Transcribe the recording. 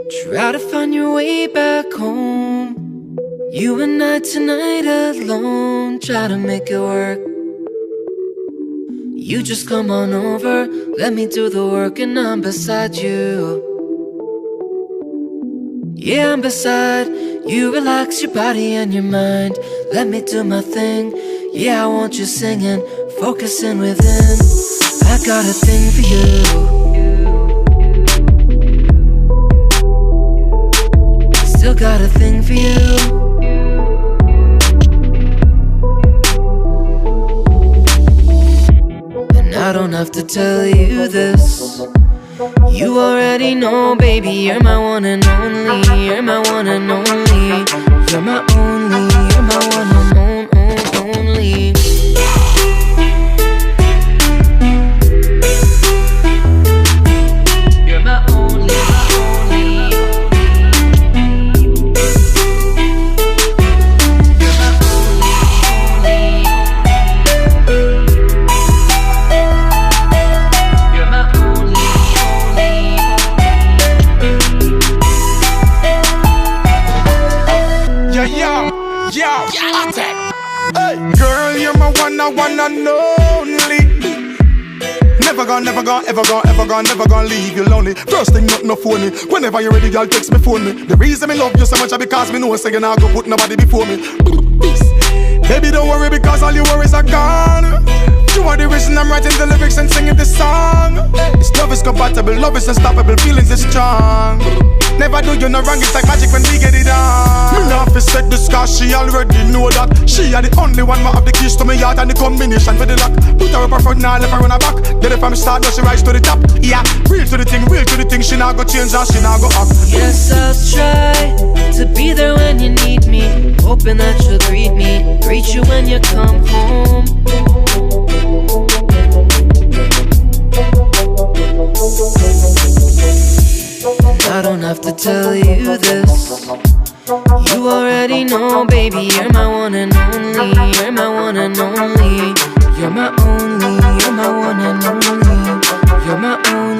Try to find your way back home. You and I tonight alone. Try to make it work. You just come on over, let me do the work, and I'm beside you. Yeah, I'm beside you. Relax your body and your mind. Let me do my thing. Yeah, I want you singing, focusing within. I got a thing for you. Still got a thing for you. And I don't have to tell you this. You already know, baby, you're my one and only. You're my one and only. You're my only. You're my one and only. You're my only, my only. You're my only, only. You're my only, only. Yeah. Hey, girl, you're my one and only. Never gonna, ever gonna leave you lonely. First thing, not no phony. Whenever you're ready, girl, text me, phone me. The reason me love you so much is because me know say you not go put nobody before me. Baby, don't worry because all your worries are gone. You are the reason I'm writing the lyrics and singing this song. This love is compatible, love is unstoppable, feelings is strong. Never do you no wrong, it's like magic when we get it on. Me not fi set this cause she already know that. She are the only one ma have the keys to my heart and the combination for the lock. Put her up her front, now left her on her back. Then if I'm start, now she rise to the top. Yeah, real to the thing, she not go change and she not go up. Yes, I'll try to be there when you need me. Hoping that you'll greet me, greet you when you come home. I don't have to tell you this. You already know, baby, you're my one and only. You're my one and only. You're my only. You're my one and only. You're my only.